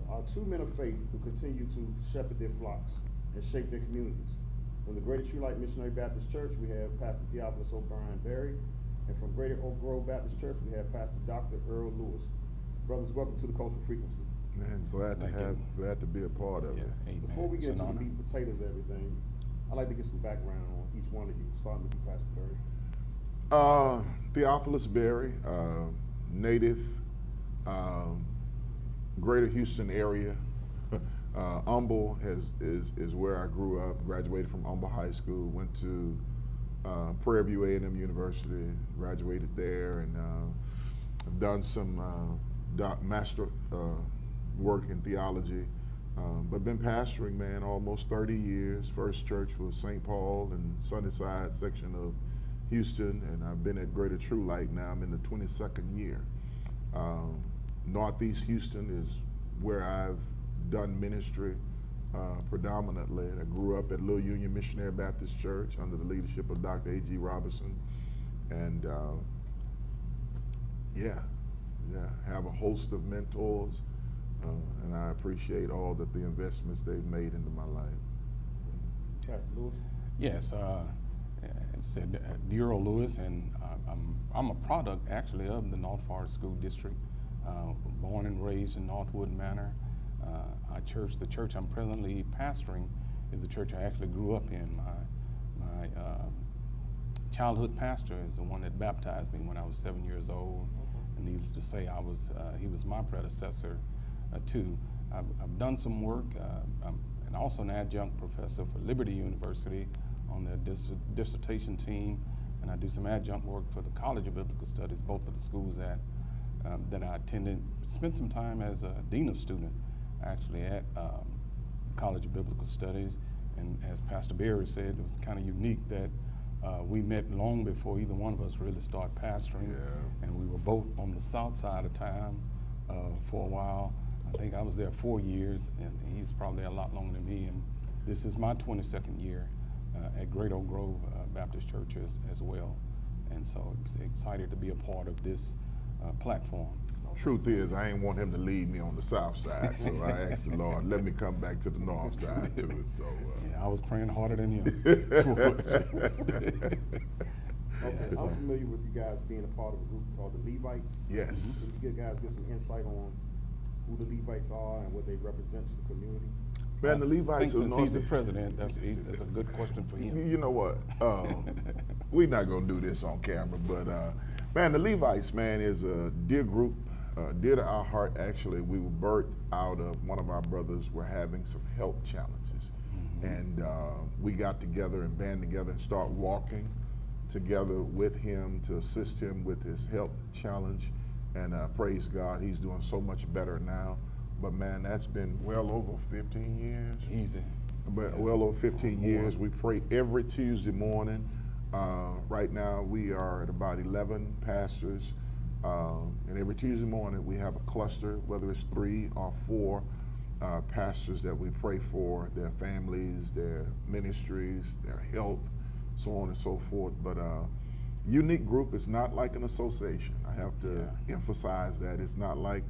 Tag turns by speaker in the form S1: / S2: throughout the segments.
S1: are two men of faith who continue to shepherd their flocks and shape their communities. From the Greater True Light Missionary Baptist Church, we have Pastor Theophilus O'Brien Berry, and from Greater Oak Grove Baptist Church, we have Pastor Dr. Earl Lewis. Brothers, welcome to the Cultural Frequency.
S2: Man, glad to be a part of it.
S3: Amen.
S1: Before we get
S3: It's
S1: into
S3: an
S1: the
S3: honor.
S1: meat and potatoes of everything, I'd like to get some background on each one of you, starting with you, Pastor Berry.
S2: Theophilus Berry, native, Greater Houston area. Humble is where I grew up. Graduated from Humble High School. Went to Prairie View A&M University. Graduated there, and I've done some master work in theology. But been pastoring, man, almost 30 years. First church was St. Paul and Sunnyside section of Houston, and I've been at Greater True Light now. I'm in the 22nd year. Northeast Houston is where I've done ministry predominantly. I grew up at Little Union Missionary Baptist Church under the leadership of Dr. A.G. Robinson, and have a host of mentors, and I appreciate all that the investments they've made into my life.
S1: Pastor Lewis.
S3: Yes, it's Earl Lewis, and I'm a product actually of the North Forest School District. Born and raised in Northwood Manor. The church I'm presently pastoring is the church I actually grew up in. My childhood pastor is the one that baptized me when I was 7 years old. And needless to say, he was my predecessor too. I've done some work, and also an adjunct professor for Liberty University on the dissertation team, and I do some adjunct work for the College of Biblical Studies, both of the schools that I attended. Spent some time as a dean of student, actually, at College of Biblical Studies. And as Pastor Berry said, it was kind of unique that we met long before either one of us really started pastoring.
S2: Yeah.
S3: And we were both on the south side of town for a while. I think I was there 4 years, and he's probably a lot longer than me. And this is my 22nd year at Great Oak Grove Baptist Church as well. And so excited to be a part of this platform.
S2: Truth is, I ain't want him to leave me on the south side, so I asked the Lord, let me come back to the north side to it. So,
S3: Yeah, I was praying harder than him.
S1: Okay, I'm familiar with you guys being a part of a group called the Levites.
S2: yes.
S1: Can you guys get some insight on who the Levites are and what they represent to the community?
S2: Man, the
S3: I
S2: Levites
S3: think
S2: are
S3: since he's the president, that's a good question for him.
S2: You know what? We're not gonna do this on camera, but man, the Levites, man, is a dear group, dear to our heart. Actually, we were birthed out of one of our brothers were having some health challenges, and we got together and band together and start walking together with him to assist him with his health challenge. And praise God, he's doing so much better now. But man, that's been well over 15 years.
S3: Easy.
S2: But well over 15 years. We pray every Tuesday morning. Right now we are at about 11 pastors, and every Tuesday morning we have a cluster, whether it's 3 or 4 pastors that we pray for, their families, their ministries, their health, so on and so forth. But unique group is not like an association. I have to emphasize that. It's not like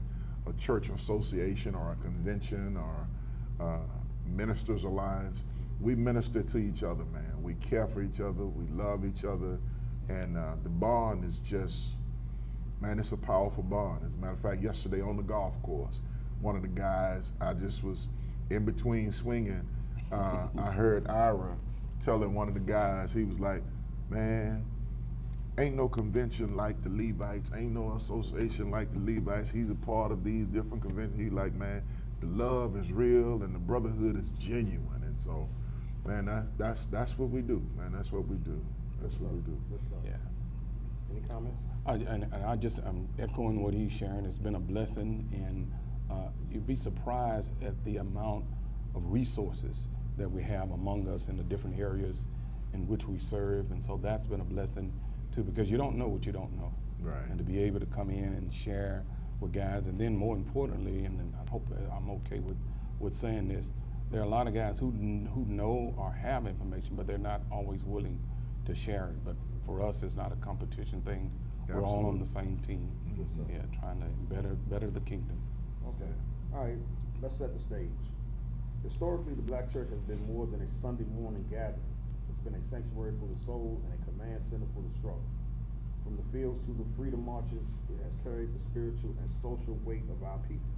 S2: a church association or a convention or ministers alliance. We minister to each other, man. We care for each other. We love each other. And the bond is just, man, it's a powerful bond. As a matter of fact, yesterday on the golf course, one of the guys, I just was in between swinging. I heard Ira telling one of the guys, he was like, man, ain't no convention like the Levites, ain't no association like the Levites. He's a part of these different conventions. He's like, man, the love is real and the brotherhood is genuine. And so, man, that's what we do, man. That's what we do. That's what we do.
S1: Good stuff.
S3: Yeah.
S1: Any comments?
S3: I'm echoing what he's sharing. It's been a blessing, and you'd be surprised at the amount of resources that we have among us in the different areas in which we serve. And so that's been a blessing too, because you don't know what you don't know.
S2: Right.
S3: And to be able to come in and share with guys, and then more importantly, and I hope I'm okay with saying this, there are a lot of guys who know or have information, but they're not always willing to share it. But for us, it's not a competition thing. We're all on the same team.
S1: Good stuff.
S3: Yeah, trying to better the kingdom.
S1: Okay. All right. let's set the stage. Historically, the black church has been more than a Sunday morning gathering. It's been a sanctuary for the soul and a command center for the struggle. From the fields to the freedom marches, it has carried the spiritual and social weight of our people.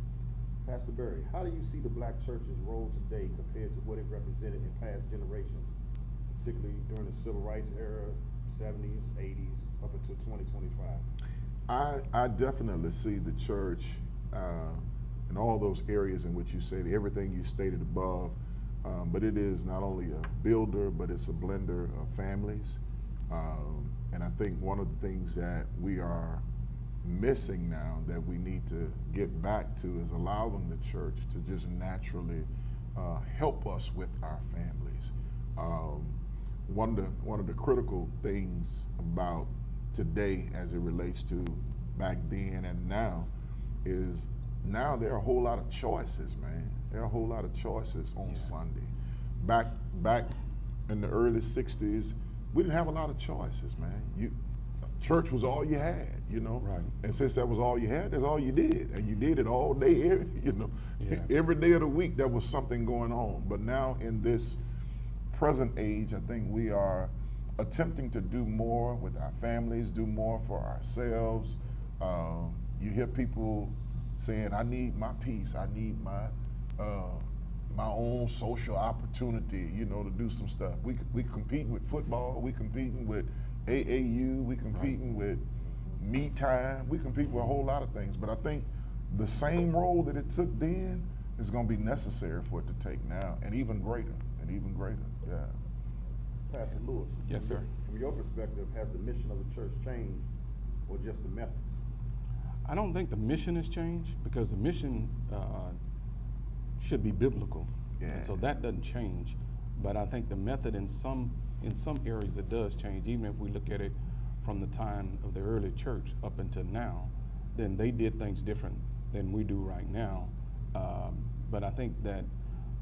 S1: Pastor Berry, how do you see the black church's role today compared to what it represented in past generations, particularly during the civil rights era, 70s, 80s, up until 2025?
S2: I definitely see the church in all those areas in which you said everything you stated above, but it is not only a builder, but it's a blender of families. And I think one of the things that we are missing now that we need to get back to is allowing the church to just naturally help us with our families. One of the critical things about today as it relates to back then and now is now there are a whole lot of choices, man. There are a whole lot of choices on Sunday. Back in the early 60s, we didn't have a lot of choices, man. Church was all you had, you know.
S3: Right.
S2: And since that was all you had, that's all you did, and you did it all day, you know.
S3: Yeah.
S2: Every day of the week there was something going on. But now in this present age, I think we are attempting to do more with our families, do more for ourselves. You hear people saying, "I need my peace. I need my own social opportunity, you know, to do some stuff." We competing with football. We competing with AAU. We competing with me time. We compete with a whole lot of things. But I think the same role that it took then is going to be necessary for it to take now, and even greater, Yeah.
S1: Pastor Lewis.
S3: Yes, sir.
S1: From your perspective, has the mission of the church changed or just the methods?
S3: I don't think the mission has changed because the mission should be biblical.
S2: Yeah.
S3: And so that doesn't change. But I think the method in some areas it does change. Even if we look at it from the time of the early church up until now, then they did things different than we do right now. But I think that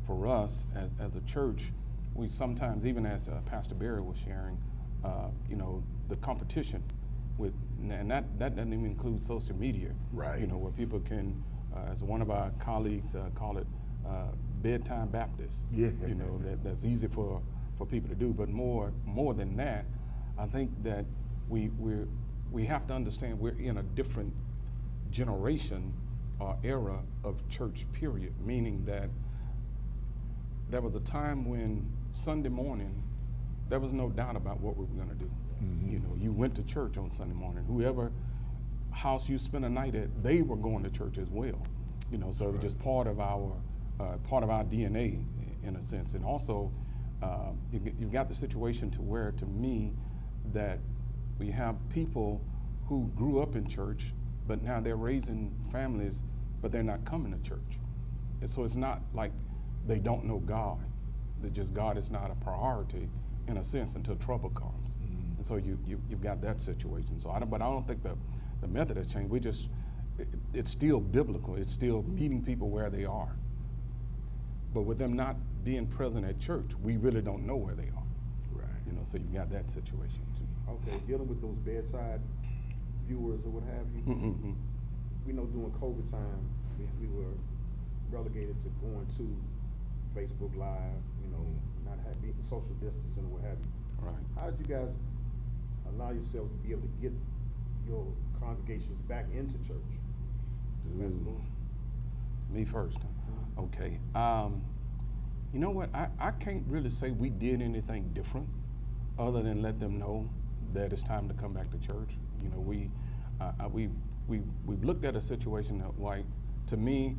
S3: for us as a church, we sometimes, even as Pastor Berry was sharing, you know, the competition with, and that doesn't even include social media.
S2: Right.
S3: You know, where people can, as one of our colleagues call it, bedtime Baptists.
S2: Yeah.
S3: You know, that's easy for people to do. But more than that, I think that we have to understand we're in a different generation or era of church, period. Meaning that there was a time when Sunday morning, there was no doubt about what we were going to do.
S2: Mm-hmm.
S3: You know, you went to church on Sunday morning. Whoever house you spent a night at, they were going to church as well. You know, so it was just part of our DNA in a sense. And also, you've got the situation to where, to me, that we have people who grew up in church, but now they're raising families, but they're not coming to church. And so it's not like they don't know God. That just God is not a priority in a sense until trouble comes. Mm-hmm. And so you've got that situation. So I don't think the method has changed. It's still biblical. It's still meeting people where they are. But with them not being present at church, we really don't know where they are.
S2: Right.
S3: You know, so you've got that situation.
S1: Okay, dealing with those bedside viewers or what have you.
S3: Mm-hmm.
S1: We know during COVID time, we were relegated to going to Facebook Live, you know, not having social distancing or what have you.
S3: Right.
S1: How did you guys allow yourselves to be able to get your congregations back into church? Pastor Lewis?
S3: Me first. Okay. You know what? I can't really say we did anything different other than let them know that it's time to come back to church. You know, we've looked at a situation that, like, to me,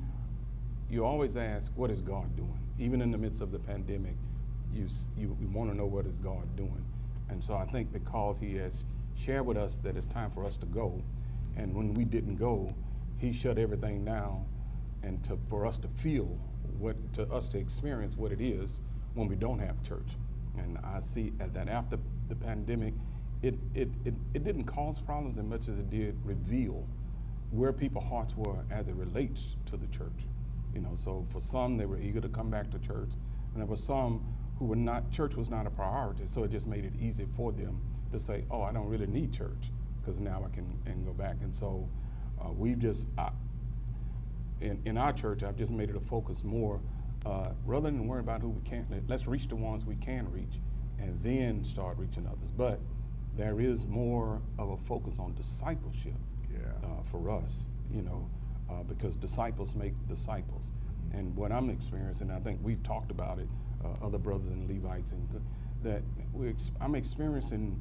S3: you always ask, what is God doing? Even in the midst of the pandemic, you want to know what is God doing. And so I think because he has shared with us that it's time for us to go, and when we didn't go, he shut everything down, and for us to feel to experience what it is when we don't have church. And I see that after the pandemic, it didn't cause problems as much as it did reveal where people's hearts were as it relates to the church. You know, so for some, they were eager to come back to church, and there were some who were not, church was not a priority, so it just made it easy for them to say, oh, I don't really need church, because now I can go back. And so we've just, in our church, I've just made it a focus more, rather than worry about who we can't, let's reach the ones we can reach and then start reaching others. But there is more of a focus on discipleship for us, because disciples make disciples. And what I'm experiencing, I think we've talked about it, other brothers and Levites, that I'm experiencing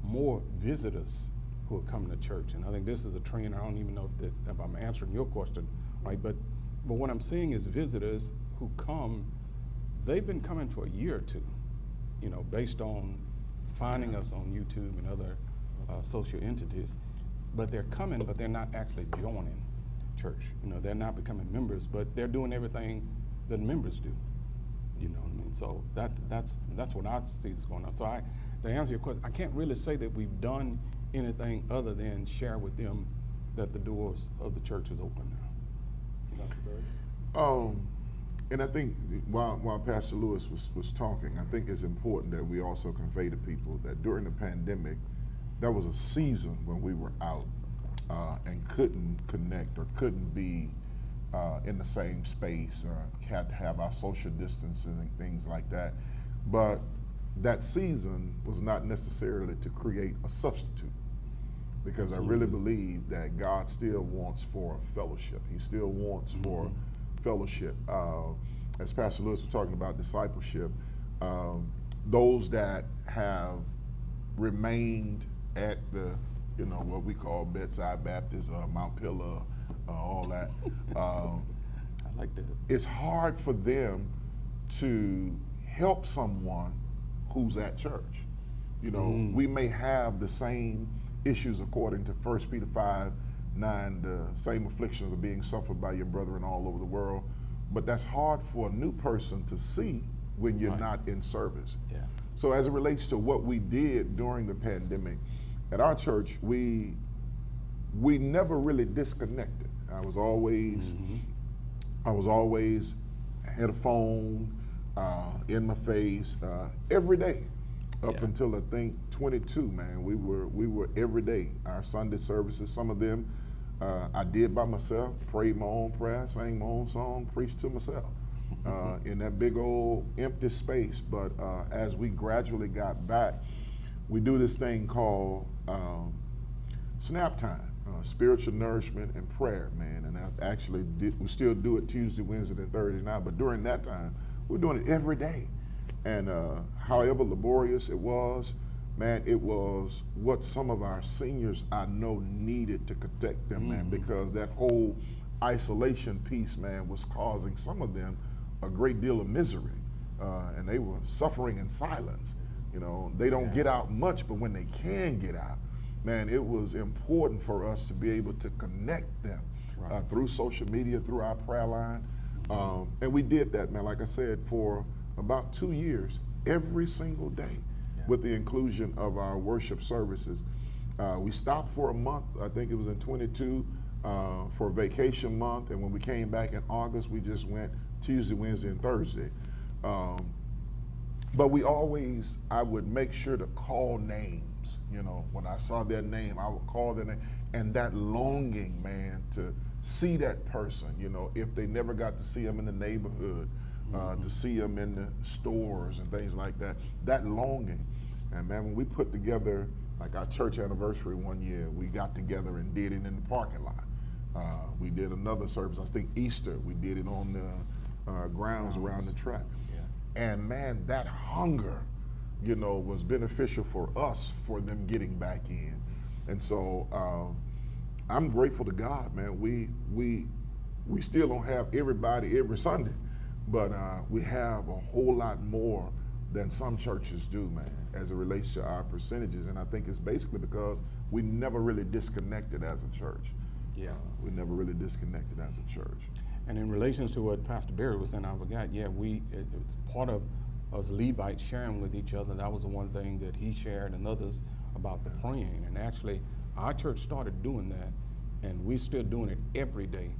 S3: more visitors who are coming to church. And I think this is a trend. I don't even know if I'm answering your question, right? But what I'm seeing is visitors who come, they've been coming for a year or two, based on finding us on YouTube and other social entities. But they're coming, but they're not actually joining church. They're not becoming members, but they're doing everything that members do. You know what I mean? So that's what I see is going on. So to answer your question, I can't really say that we've done anything other than share with them that the doors of the church is open now.
S1: Dr. Berry?
S2: And I think while Pastor Lewis was talking, I think it's important that we also convey to people that during the pandemic, there was a season when we were out and couldn't connect or couldn't be in the same space or had to have our social distancing and things like that. But that season was not necessarily to create a substitute, because I really believe that God still wants for fellowship. He still wants for fellowship. As Pastor Lewis was talking about discipleship, those that have remained at the, what we call Bedside Baptist, Mount Pillar, all that.
S3: I like that.
S2: It's hard for them to help someone who's at church. We may have the same issues according to 1 Peter 5:9, the same afflictions are being suffered by your brethren all over the world, but that's hard for a new person to see when you're not in service.
S3: Yeah.
S2: So as it relates to what we did during the pandemic, at our church, we never really disconnected. I was always had a phone in my face every day up until I think 22. Man, we were every day. Our Sunday services, some of them I did by myself, prayed my own prayer, sang my own song, preached to myself in that big old empty space. But as we gradually got back, we do this thing called Snap Time. Spiritual nourishment and prayer, man. And we still do it Tuesday, Wednesday, and Thursday now, but during that time, we're doing it every day. And however laborious it was, man, it was what some of our seniors I know needed to protect them, man, because that whole isolation piece, man, was causing some of them a great deal of misery. And they were suffering in silence. They don't get out much, but when they can get out, man, it was important for us to be able to connect them through social media, through our prayer line. And we did that, man, like I said, for about 2 years, every single day, with the inclusion of our worship services. We stopped for a month, I think it was in 22, for vacation month. And when we came back in August, we just went Tuesday, Wednesday, and Thursday. But I would make sure to call names. When I saw their name, I would call their name. And that longing, man, to see that person, if they never got to see them in the neighborhood, to see them in the stores and things like that, that longing. And man, when we put together, like our church anniversary one year, we got together and did it in the parking lot. We did another service, I think Easter, we did it on the grounds around the track. And man, that hunger, was beneficial for us, for them getting back in. And so I'm grateful to God, man. We still don't have everybody every Sunday, but we have a whole lot more than some churches do, man, as it relates to our percentages. And I think it's basically because we never really disconnected as a church. We never really disconnected as a church.
S3: And in relation to what Pastor Berry was saying, I forgot, it's part of us Levites sharing with each other. That was the one thing that he shared and others about the praying. And actually, our church started doing that, and we're still doing it every day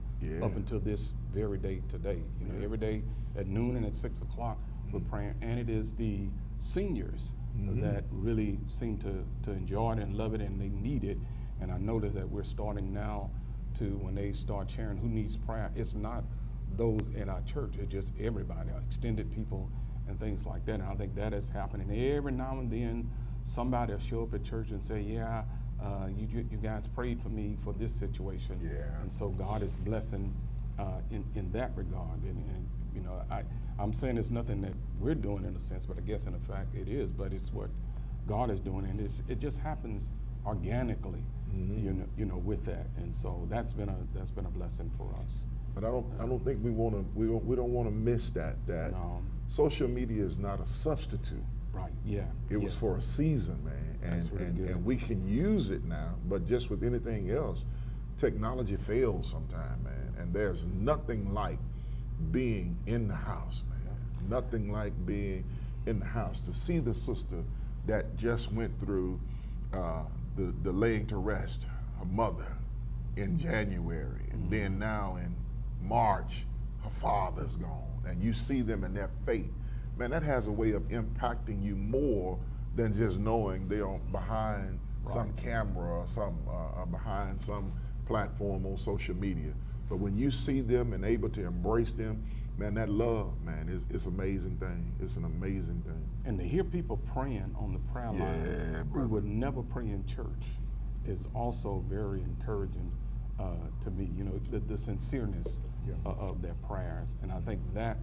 S3: up until this very day today. Every day at noon and at 6 o'clock, we're praying. And it is the seniors that really seem to enjoy it and love it, and they need it. And I notice that we're starting now to when they start sharing who needs prayer. It's not those in our church, it's just everybody, extended people and things like that. And I think that is happening. Every now and then, somebody will show up at church and say, yeah, you guys prayed for me for this situation.
S2: Yeah.
S3: And so God is blessing in that regard. And you know, I'm saying it's nothing that we're doing in a sense, but I guess in fact it is, but it's what God is doing. And it just happens organically, you know, with that. And so that's been a blessing for us.
S2: But I don't think we don't want to miss that social media is not a substitute.
S3: Right. Yeah.
S2: It was for a season, man,
S3: That's really good.
S2: and we can use it now. But just with anything else, technology fails sometime, man. And there's nothing like being in the house, man. Nothing like being in the house. To see the sister that just went through the laying to rest her mother in January, and then now in March, her father's gone, and you see them in their faith. Man, that has a way of impacting you more than just knowing they're behind some camera or some behind some platform on social media. But when you see them and able to embrace them, man, that love, man, it's an amazing thing. It's an amazing thing.
S3: And to hear people praying on the prayer line who would never pray in church is also very encouraging to me. You know, the sincereness of their prayers, and I think that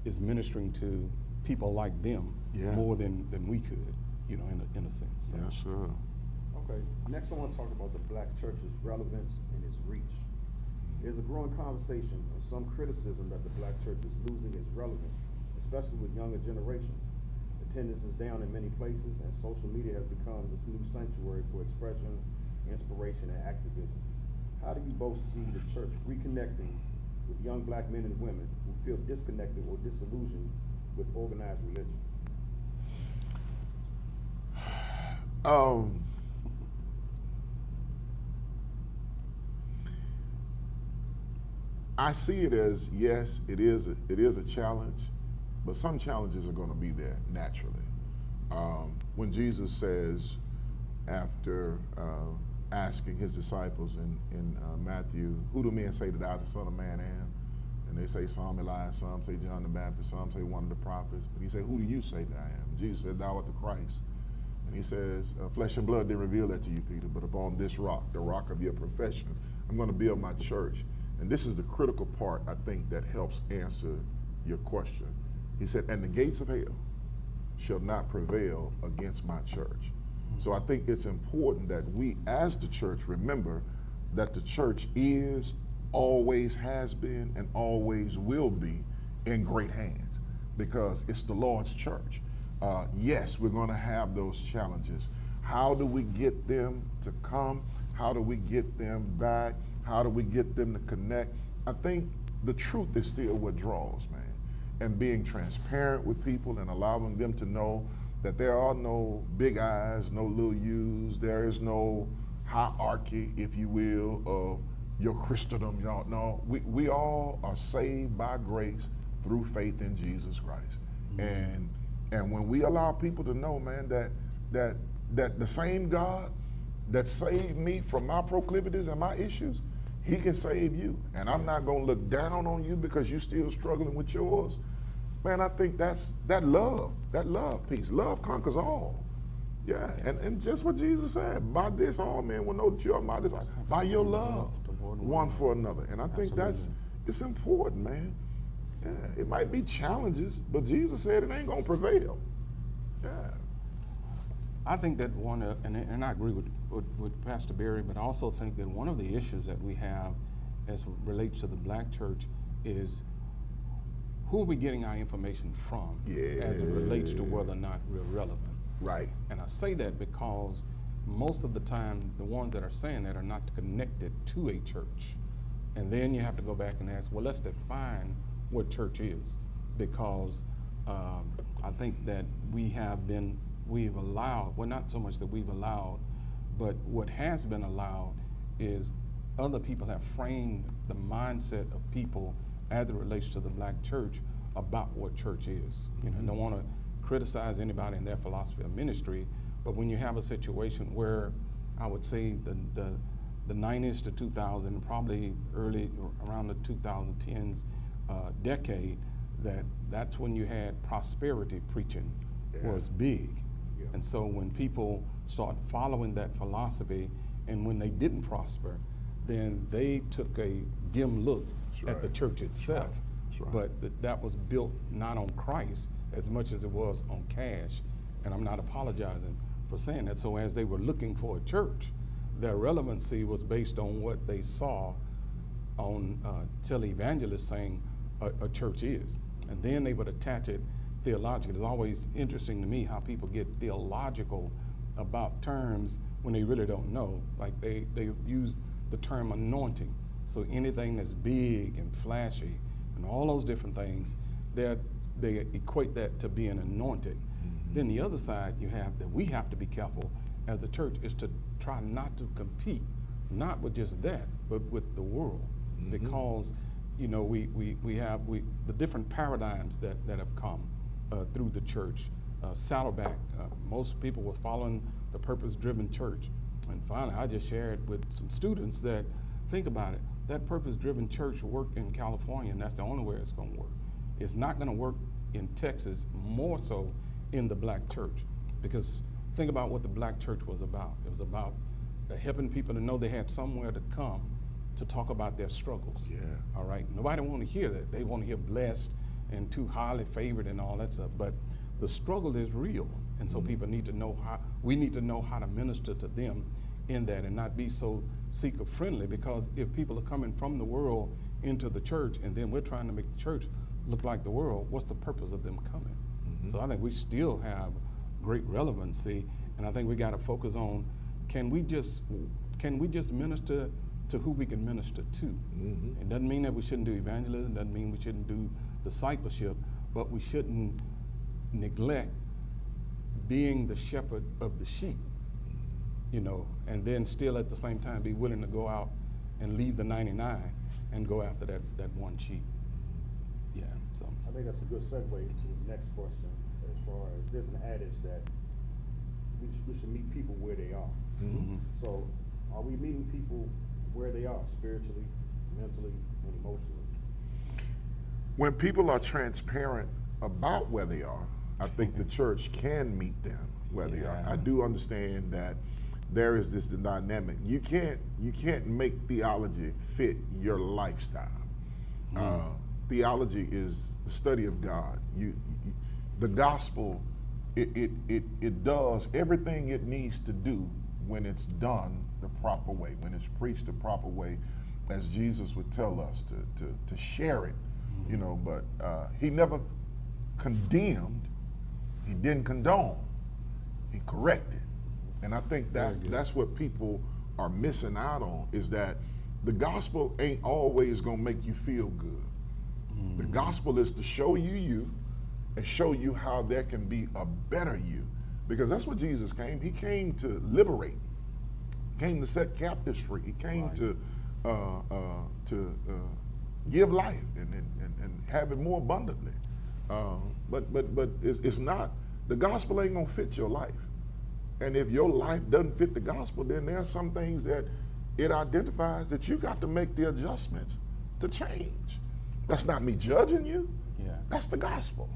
S3: is ministering to people like them more than we could, you know, in a sense. So.
S2: Yes, sir.
S1: Okay, next I want to talk about the black church's relevance and its reach. There's a growing conversation and some criticism that the black church is losing its relevance, especially with younger generations. Attendance is down in many places, and social media has become this new sanctuary for expression, inspiration, and activism. How do you both see the church reconnecting with young black men and women who feel disconnected or disillusioned with organized religion?
S2: I see it as, yes, it is a challenge, but some challenges are going to be there naturally. When Jesus says, after asking his disciples in Matthew, who do men say that I, the Son of Man, am? And they say some Elias, some say John the Baptist, some say one of the prophets. But he said, who do you say that I am? Jesus said, thou art the Christ. And he says, flesh and blood didn't reveal that to you, Peter, but upon this rock, the rock of your profession, I'm going to build my church. And this is the critical part, I think, that helps answer your question. He said, and the gates of hell shall not prevail against my church. So I think it's important that we, as the church, remember that the church is, always has been, and always will be in great hands, because it's the Lord's church. Yes, we're going to have those challenges. How do we get them to come? How do we get them back? How do we get them to connect? I think the truth is still what draws, man. And being transparent with people and allowing them to know that there are no big I's, no little U's. There is no hierarchy, if you will, of your Christendom. Y'all. No, we all are saved by grace through faith in Jesus Christ. And when we allow people to know, man, that the same God that saved me from my proclivities and my issues, he can save you. And I'm not going to look down on you because you're still struggling with yours. Man, I think that's that love piece. Love conquers all. Yeah, and just what Jesus said, by this all men will know that you are my disciples, by your love one for another. And I think it's important, man. Yeah, it might be challenges, but Jesus said it ain't going to prevail. Yeah.
S3: I think that and I agree with Pastor Barry, but I also think that one of the issues that we have as relates to the black church is who are we getting our information from as it relates to whether or not we're relevant.
S2: Right.
S3: And I say that because most of the time, the ones that are saying that are not connected to a church. And then you have to go back and ask, well, let's define what church is, because I think that we've allowed, well, not so much that we've allowed, but what has been allowed is other people have framed the mindset of people as it relates to the black church about what church is. You know, don't want to criticize anybody in their philosophy of ministry, but when you have a situation where I would say the 90s to 2000, probably early around the 2010s decade, that's when you had prosperity preaching was big.
S1: Yeah.
S3: And so when people start following that philosophy, and when they didn't prosper, then they took a dim look
S2: That's
S3: at the
S2: right.
S3: church itself.
S2: That's right.
S3: But that was built not on Christ as much as it was on cash. And I'm not apologizing for saying that. So as they were looking for a church, their relevancy was based on what they saw on televangelists saying a church is. And then they would attach it theologically. It's always interesting to me how people get theological about terms when they really don't know. Like they use the term anointing. So anything that's big and flashy and all those different things, they equate that to being anointed. Then the other side you have that we have to be careful as a church is to try not to compete, not with just that, but with the world. Because you know, we have the different paradigms that have come through the church. Saddleback, most people were following the purpose-driven church. And finally, I just shared with some students that, think about it, that purpose-driven church worked in California, and that's the only way it's going to work. It's not going to work in Texas, more so in the black church. Because think about what the black church was about. It was about helping people to know they had somewhere to come to talk about their struggles.
S2: Yeah.
S3: All right. Nobody want to hear that. They want to hear blessed and too highly favored and all that stuff. But the struggle is real, and so people need to know how. We need to know how to minister to them in that, and not be so seeker friendly. Because if people are coming from the world into the church, and then we're trying to make the church look like the world, what's the purpose of them coming? So I think we still have great relevancy, and I think we got to focus on can we just minister to who we can minister to. It doesn't mean that we shouldn't do evangelism, doesn't mean we shouldn't do discipleship, but we shouldn't neglect being the shepherd of the sheep, you know, and then still at the same time be willing to go out and leave the 99 and go after that one sheep. Yeah, so.
S1: I think that's a good segue to the next question, as far as there's an adage that we should meet people where they are. So are we meeting people where they are, spiritually, mentally, and emotionally?
S2: When people are transparent about where they are, I think the church can meet them where they are. I do understand that there is this dynamic. You can't make theology fit your lifestyle. Theology is the study of God. The gospel, it does everything it needs to do when it's done the proper way, when it's preached the proper way, as Jesus would tell us to share it, you know. But he never condemned, he didn't condone, he corrected. And I think that's what people are missing out on, is that the gospel ain't always gonna make you feel good. The gospel is to show you and show you how there can be a better you. Because that's what Jesus came. He came to liberate. He came to set captives free. He came to give life and have it more abundantly. But it's not. The gospel ain't gonna fit your life. And if your life doesn't fit the gospel, then there are some things that it identifies that you got to make the adjustments to change. That's not me judging you.
S3: Yeah.
S2: That's the gospel.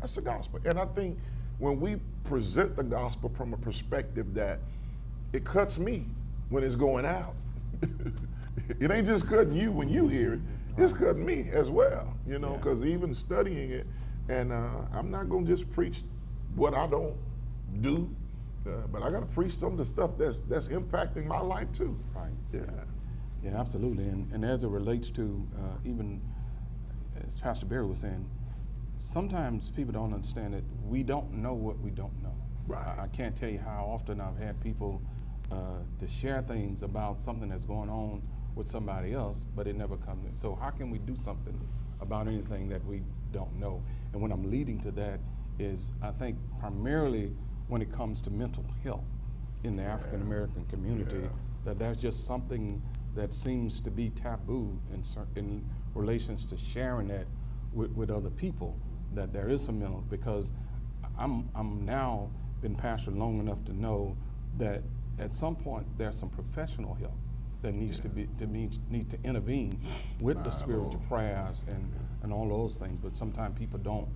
S2: That's the gospel. And I think when we present the gospel from a perspective that it cuts me when it's going out, it ain't just cutting you when you hear it, it's cutting me as well, you know, because even studying it, and I'm not going to just preach what I don't do, but I got to preach some of the stuff that's impacting my life too.
S3: Right.
S2: Yeah.
S3: Yeah, absolutely. And as it relates to even, as Pastor Barry was saying, sometimes people don't understand that we don't know what we don't know.
S2: Right.
S3: I can't tell you how often I've had people to share things about something that's going on with somebody else, but it never comes in. So how can we do something about anything that we don't know? And what I'm leading to that is, I think primarily when it comes to mental health in the African American community, that there's just something that seems to be taboo in relations to sharing that with other people, that there is some mental, because I'm now been pastored long enough to know that at some point there's some professional help that needs to need to intervene with the spiritual prayers and all those things. But sometimes people don't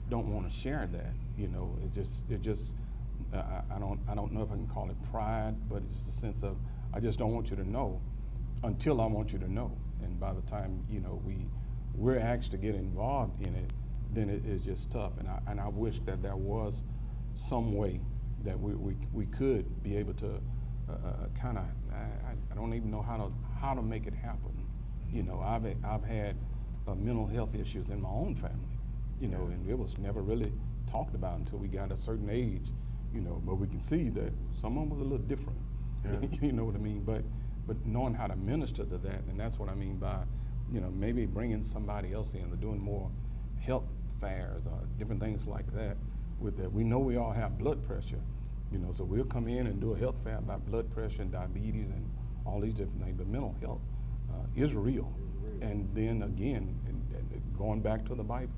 S3: want to share that. You know, it just I don't know if I can call it pride, but it's just a sense of I just don't want you to know until I want you to know. And by the time, you know, we're asked to get involved in it, then it is just tough. And I wish that there was some way that we could be able to kind of, I don't even know how to make it happen. You know, I've had mental health issues in my own family, you know, and it was never really talked about until we got a certain age, you know, but we can see that someone was a little different. You know what I mean? But knowing how to minister to that, and that's what I mean by, you know, maybe bringing somebody else in or doing more health fairs or different things like that with that. We know we all have blood pressure, you know, so we'll come in and do a health fair about blood pressure and diabetes and all these different things, but mental health is real. And then again, and going back to the Bible,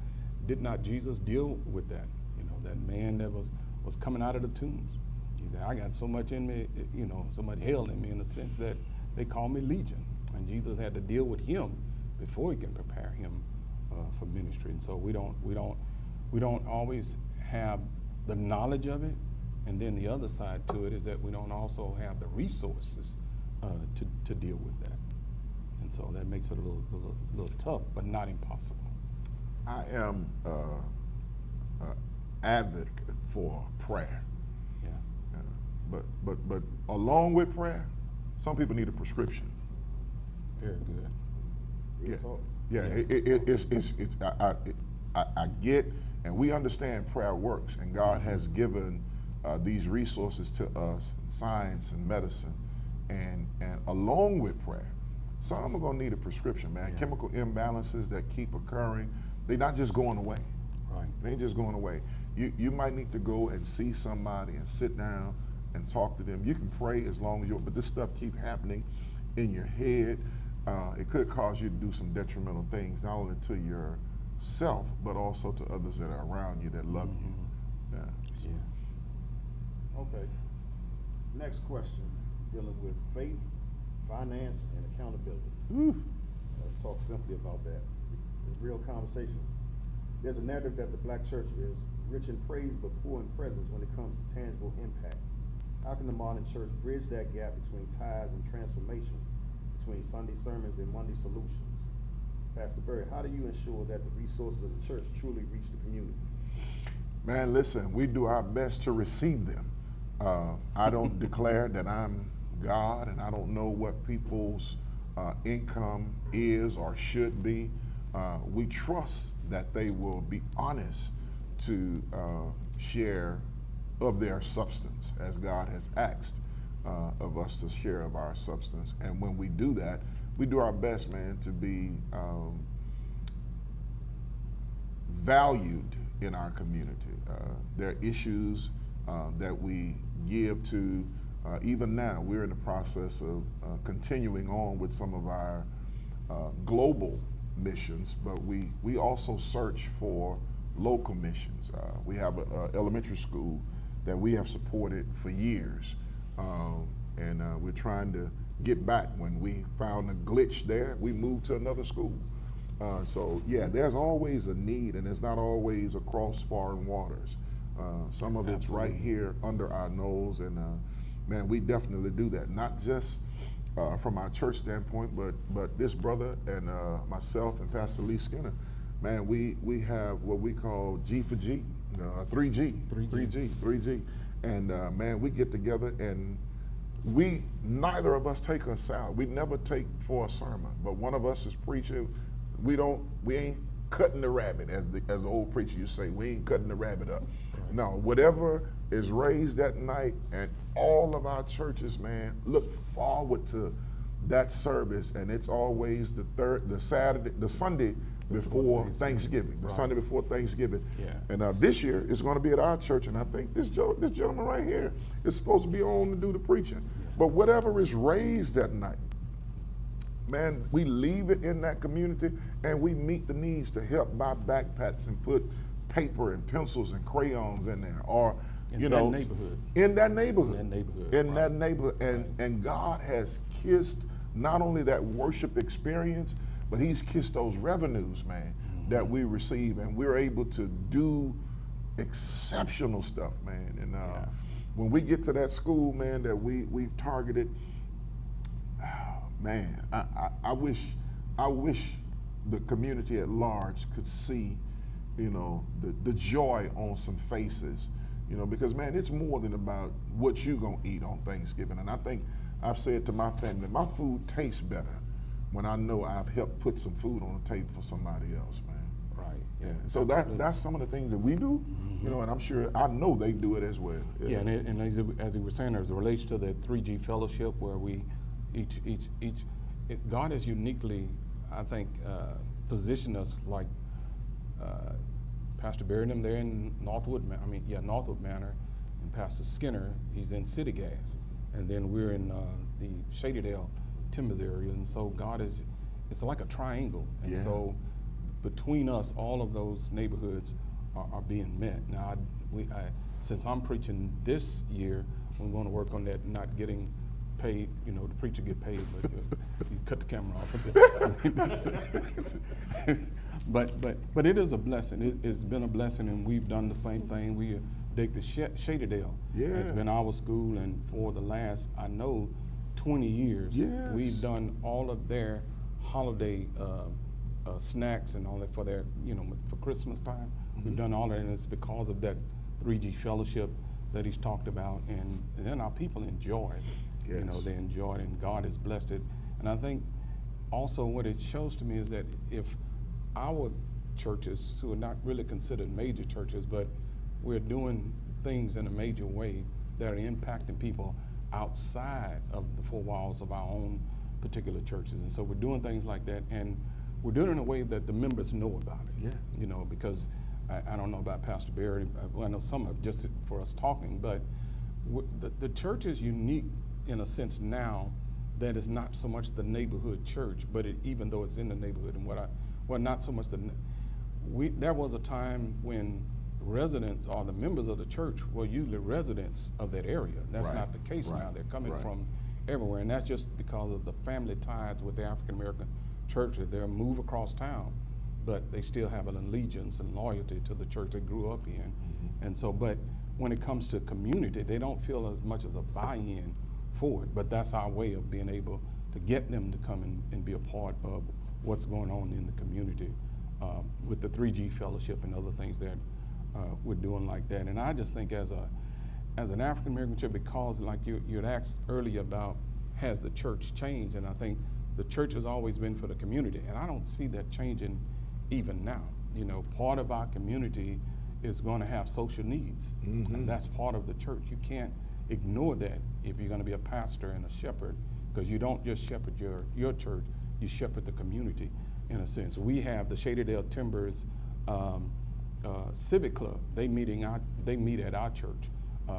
S3: did not Jesus deal with that? You know, that man that was coming out of the tombs. He said, I got so much in me, you know, so much hell in me, in the sense that they call me Legion. And Jesus had to deal with him before he can prepare him for ministry. And so we don't always have the knowledge of it. And then the other side to it is that we don't also have the resources to deal with that. And so that makes it a little tough, but not impossible.
S2: I am advocate for prayer.
S3: Yeah.
S2: But along with prayer, some people need a prescription.
S3: Very good.
S2: I get, and we understand prayer works, and God has given these resources to us, science and medicine, and along with prayer, some are gonna need a prescription, man.
S3: Yeah.
S2: Chemical imbalances that keep occurring, they're not just going away.
S3: Right.
S2: They ain't just going away. You might need to go and see somebody and sit down and talk to them. You can pray as long as but this stuff keep happening in your head. It could cause you to do some detrimental things, not only to yourself, but also to others that are around you that love you. Yeah.
S3: Yeah.
S1: Okay. Next question, dealing with faith, finance, and accountability.
S2: Whew.
S1: Let's talk simply about that. It's real conversation. There's a narrative that the black church is rich in praise but poor in presence when it comes to tangible impact. How can the modern church bridge that gap between tithes and transformation, between Sunday sermons and Monday solutions? Pastor Berry, how do you ensure that the resources of the church truly reach the community?
S2: Man, listen, we do our best to receive them. I don't declare that I'm God, and I don't know what people's income is or should be. We trust that they will be honest to share of their substance, as God has asked of us to share of our substance. And when we do that, we do our best, man, to be valued in our community. There are issues that we give to, even now, we're in the process of continuing on with some of our global missions, but we also search for local missions. We have an elementary school that we have supported for years, and we're trying to get back. When we found a glitch there, we moved to another school. So yeah, there's always a need, and it's not always across foreign waters. Some of it's right here under our nose, and man, we definitely do that. Not just from our church standpoint, but this brother and myself and Pastor Lee Skinner, man, we have what we call G for G, 3G, and man, we get together and neither of us take a salad. We never take for a sermon, but one of us is preaching. We ain't cutting the rabbit, as the old preacher used to say. We ain't cutting the rabbit up. Right. No, whatever is raised that night, and all of our churches, man, look forward to that service, and it's always the Sunday before Thanksgiving. The Sunday before Thanksgiving.
S3: Yeah.
S2: And this year it's going to be at our church, and I think this gentleman right here is supposed to be on to do the preaching. But whatever is raised that night, man, we leave it in that community, and we meet the needs to help buy backpacks and put paper and pencils and crayons in there, or in that neighborhood. And God has kissed not only that worship experience, but he's kissed those revenues, man, that we receive, and we're able to do exceptional stuff, man. And when we get to that school, man, that we've targeted, man, I wish the community at large could see, you know, the joy on some faces, you know, because man, it's more than about what you gonna eat on Thanksgiving. And I think I've said to my family, my food tastes better when I know I've helped put some food on the table for somebody else, man.
S3: Right.
S2: Yeah. So that's some of the things that we do, you know, and I'm sure, I know they do it as well.
S3: Yeah, and as you were saying, as it relates to the 3G fellowship, where we God has uniquely, I think, positioned us like Pastor Barry and them there in Northwood Manor, and Pastor Skinner, he's in City Gas, and then we're in the Shadydale Timbers area, and so it's like a triangle, and so between us, all of those neighborhoods are being met. Now, since I'm preaching this year, we want to work on that, not getting paid, you know, the preacher get paid, but you cut the camera off. But it is a blessing. It's been a blessing, and we've done the same thing. We David Shadydale has been our school, and for the last, I know, 20 years, we've done all of their holiday snacks and all that for their, you know, for Christmas time. We've done all that, and it's because of that 3G fellowship that he's talked about, and then our people enjoy it. You know, they enjoy it, and God has blessed it. And I think also what it shows to me is that if our churches, who are not really considered major churches, but we're doing things in a major way that are impacting people outside of the four walls of our own particular churches. And so we're doing things like that, and we're doing it in a way that the members know about it. Yeah. You know, because I don't know about Pastor Barry, well, I know some of just for us talking, but the church is unique in a sense now that is not so much the neighborhood church, but even though it's in the neighborhood, and not so much there was a time when residents or the members of the church were usually residents of that area. That's not the case now. They're coming from everywhere, and that's just because of the family ties with the African American church. They'll move across town, but they still have an allegiance and loyalty to the church they grew up in. And so, but when it comes to community, they don't feel as much as a buy-in for it, but that's our way of being able to get them to come and be a part of what's going on in the community with the 3G fellowship and other things that we're doing like that. And I just think as an African American church, because like you had asked earlier about has the church changed, and I think the church has always been for the community, and I don't see that changing even now. You know, part of our community is going to have social needs, and that's part of the church. You can't ignore that if you're going to be a pastor and a shepherd, because you don't just shepherd your church, you shepherd the community in a sense. We have the Shadydale Timbers Civic Club. They meet at our church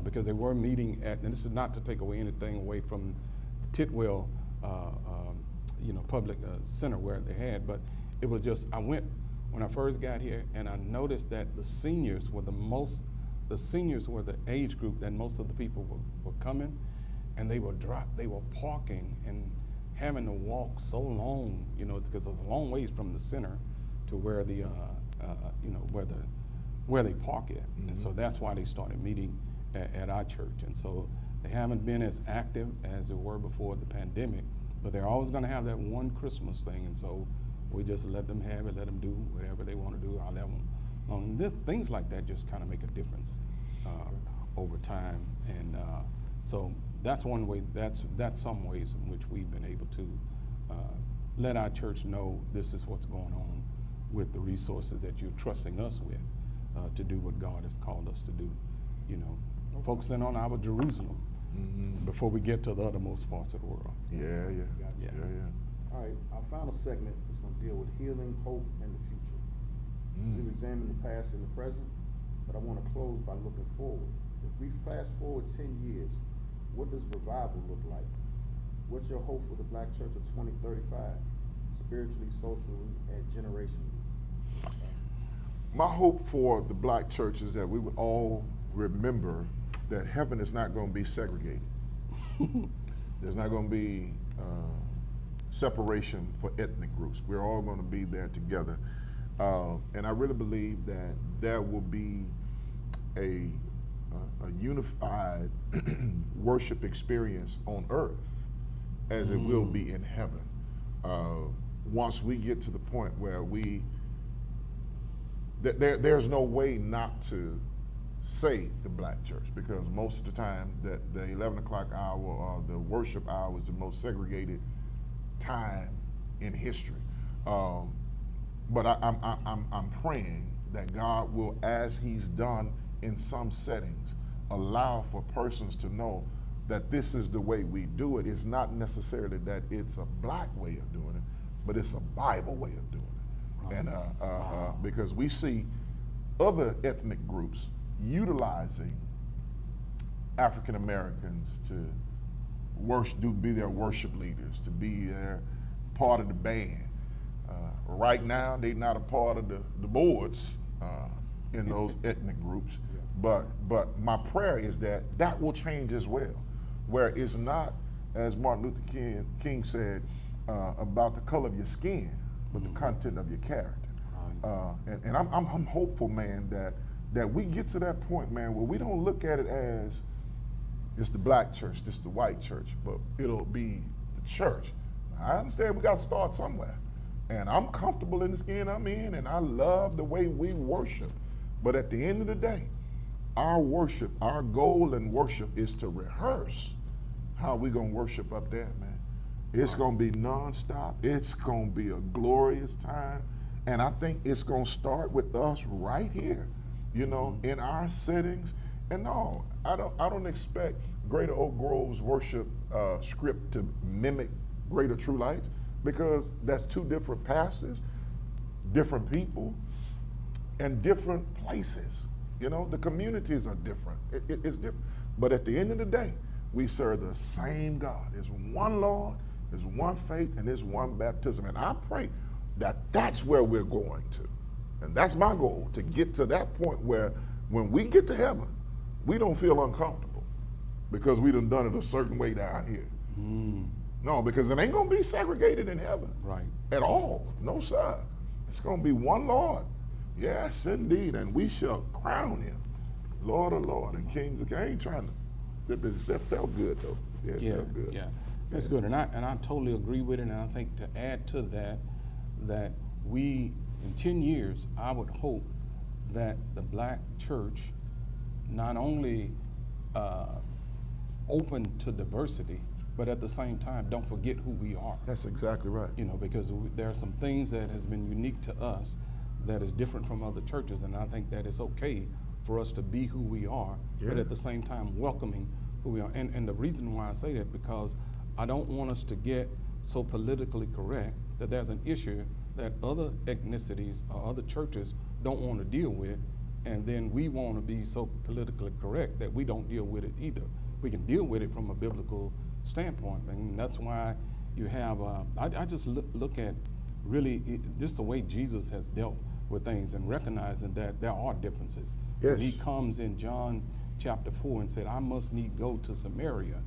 S3: because they were meeting at, and this is not to take anything away from Tidwell public center where they had, but it was just, I went when I first got here, and I noticed that the seniors were the age group that most of the people were coming, and they were parking and having to walk so long, you know, because it's a long ways from the center to where the where they park at. And so that's why they started meeting at our church. And so they haven't been as active as they were before the pandemic, but they're always going to have that one Christmas thing. And so we just let them have it, let them do whatever they want to do. I'll let them. Things like that just kind of make a difference over time. And so that's one way. That's some ways in which we've been able to let our church know this is what's going on with the resources that you're trusting us with to do what God has called us to do. You know, focusing on our Jerusalem before we get to the othermost parts of the world.
S1: Yeah. All right, our final segment is going to deal with healing, hope, and the future. We've examined the past and the present, but I want to close by looking forward. If we fast forward 10 years, what does revival look like? What's your hope for the Black church of 2035, spiritually, socially, and generationally?
S2: My hope for the Black church is that we would all remember that heaven is not going to be segregated. There's not going to be separation for ethnic groups. We're all going to be there together. And I really believe that there will be a unified worship experience on earth as it will be in heaven. Once we get to the point where there's no way not to say the black church, because most of the time that the 11 o'clock hour or the worship hour is the most segregated time in history. But I'm praying that God will, as he's done in some settings, allow for persons to know that this is the way we do it. It's not necessarily that it's a black way of doing it, but it's a Bible way of doing it. Right. And because we see other ethnic groups utilizing African Americans to be their worship leaders, to be their part of the band. Right now, they're not a part of the boards in those ethnic groups. Yeah. But my prayer is that will change as well, where it's not, as Martin Luther King said, about the color of your skin, but the content of your character. And I'm hopeful, man, that we get to that point, man, where we don't look at it as it's the black church, this the white church, but it'll be the church. I understand we got to start somewhere. And I'm comfortable in the skin I'm in, and I love the way we worship. But at the end of the day, our worship, our goal in worship is to rehearse how we going to worship up there, man. It's going to be nonstop. It's going to be a glorious time. And I think it's going to start with us right here, in our settings. And no, I don't expect Greater Oak Grove's worship script to mimic Greater True Lights, because that's two different pastors, different people, and different places. The communities are different. It's different. But at the end of the day, we serve the same God. There's one Lord, there's one faith, and there's one baptism. And I pray that that's where we're going to. And that's my goal, to get to that point where when we get to heaven, we don't feel uncomfortable because we done it a certain way down here. No, because it ain't going to be segregated in heaven. Right. At all. No, sir. It's going to be one Lord. Yes, indeed. And we shall crown him Lord of Lords and Kings of Kings. I ain't trying to, that felt good, though. Yeah, it felt good.
S3: Yeah, that's good. And I totally agree with it. And I think to add to that we, in 10 years, I would hope that the black church not only open to diversity, but at the same time, don't forget who we are.
S2: That's exactly right.
S3: Because there are some things that has been unique to us that is different from other churches, and I think that it's okay for us to be who we are, but at the same time welcoming who we are. And the reason why I say that, because I don't want us to get so politically correct that there's an issue that other ethnicities or other churches don't want to deal with, and then we want to be so politically correct that we don't deal with it either. We can deal with it from a biblical standpoint, and that's why you have, I just look at really just the way Jesus has dealt with things and recognizing that there are differences.
S2: Yes.
S3: When he comes in John chapter 4 and said, I must need go to Samaria,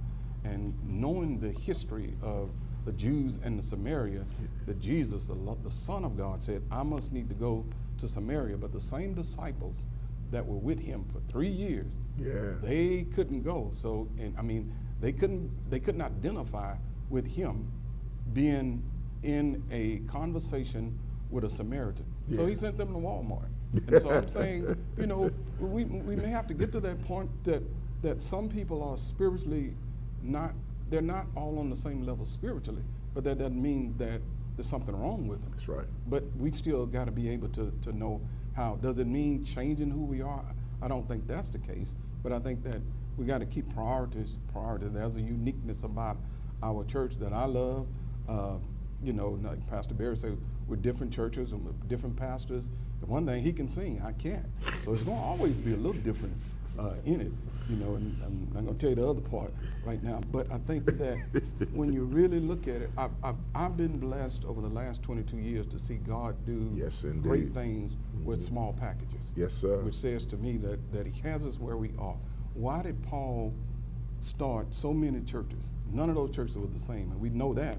S3: and knowing the history of the Jews and the Samaria, that Jesus, the Son of God, said, I must need to go to Samaria. But the same disciples that were with him for 3 years, they couldn't go. So, and I mean, they couldn't identify with him being in a conversation with a Samaritan. So he sent them to Walmart. And so I'm saying, we may have to get to that point that some people are spiritually they're not all on the same level spiritually, but that doesn't mean that there's something wrong with them.
S2: That's right. But
S3: we still got to be able to know how. Does it mean changing who we are? I don't think that's the case, but I think that we got to keep priorities. There's a uniqueness about our church that I love. Like Pastor Barry said, we're different churches and we're different pastors. The one thing, he can sing, I can't. So it's going to always be a little difference in it, and I'm not going to tell you the other part right now. But I think that when you really look at it, I've been blessed over the last 22 years to see God do great things with small packages.
S2: Yes, sir.
S3: Which says to me that he has us where we are. Why did Paul start so many churches? None of those churches were the same, and we know that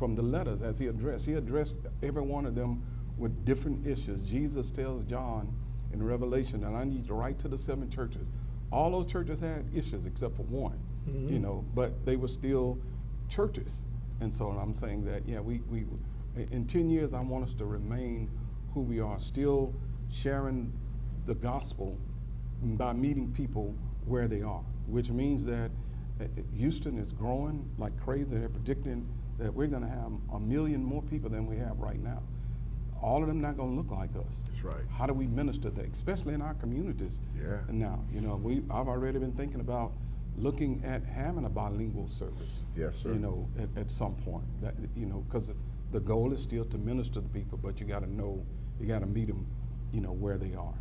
S3: from the letters as he addressed every one of them with different issues. Jesus tells John in Revelation, and I need to write to the 7 churches. All those churches had issues except for one, you know, but they were still churches. And so I'm saying that, yeah, we in 10 years, I want us to remain who we are, still sharing the gospel by meeting people where they are, which means that Houston is growing like crazy. They're predicting that we're going to have 1 million more people than we have right now. All of them not going to look like us.
S2: That's right.
S3: How do we minister that, especially in our communities?
S2: Yeah.
S3: Now, you know, I've already been thinking about looking at having a bilingual service.
S2: Yes, sir.
S3: You know, at some point, that, you know, because the goal is still to minister to people, but you got to know, you got to meet them, you know, where they are.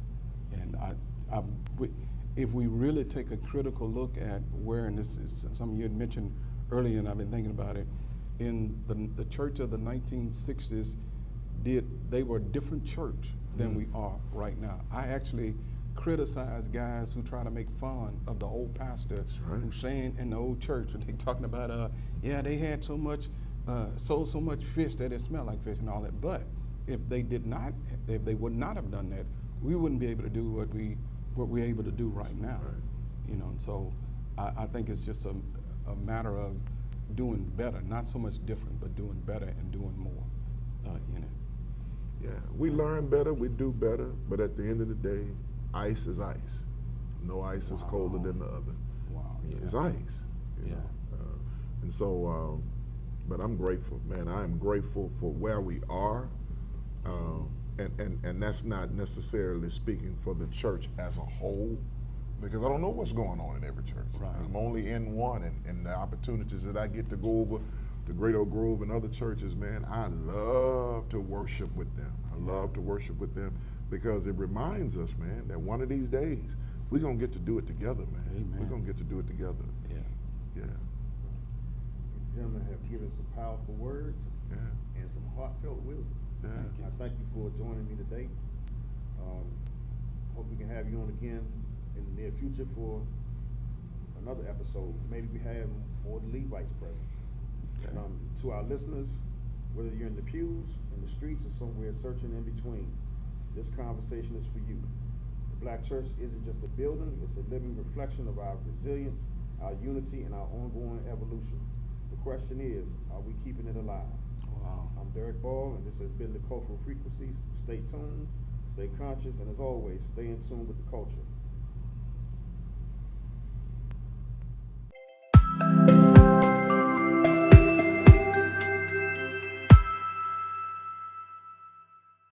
S3: And if we really take a critical look at where, and this is something you had mentioned earlier, and I've been thinking about it, in the church of the 1960s, they were a different church than we are right now. I actually criticize guys who try to make fun of the old pastor who's saying in the old church, and they talking about, yeah, they had so much, sold so much fish that it smelled like fish and all that. But if they would not have done that, we wouldn't be able to do what we're able to do right now. You know, and so I think it's just a matter of doing better, not so much different, but doing better and doing more in it.
S2: Yeah, we learn better, we do better, but at the end of the day, ice is ice. No ice is colder than the other.
S3: Wow, yeah.
S2: It's ice. You know? And so, but I'm grateful, man. I am grateful for where we are, and that's not necessarily speaking for the church as a whole, because I don't know what's going on in every church.
S3: Right.
S2: I'm only in one, and the opportunities that I get to go over to Great Oak Grove and other churches, man, I love to worship with them. I love to worship with them because it reminds us, man, that one of these days we're gonna get to do it together, man.
S3: Amen.
S2: We're gonna get to do it together.
S3: Yeah.
S2: Yeah.
S1: You gentlemen have given some powerful words
S2: Yeah.
S1: and some heartfelt wisdom.
S2: Yeah.
S1: I thank you for joining me today. Hope we can have you on again in the near future for another episode. Maybe we have more of the Levites present.
S2: Okay.
S1: And, to our listeners, whether you're in the pews, in the streets, or somewhere searching in between, this conversation is for you. The Black Church isn't just a building, it's a living reflection of our resilience, our unity, and our ongoing evolution. The question is, are we keeping it alive?
S3: Wow.
S1: I'm Derek Ball, and this has been The Cultural Frequency. Stay tuned, stay conscious, and as always, stay in tune with the culture.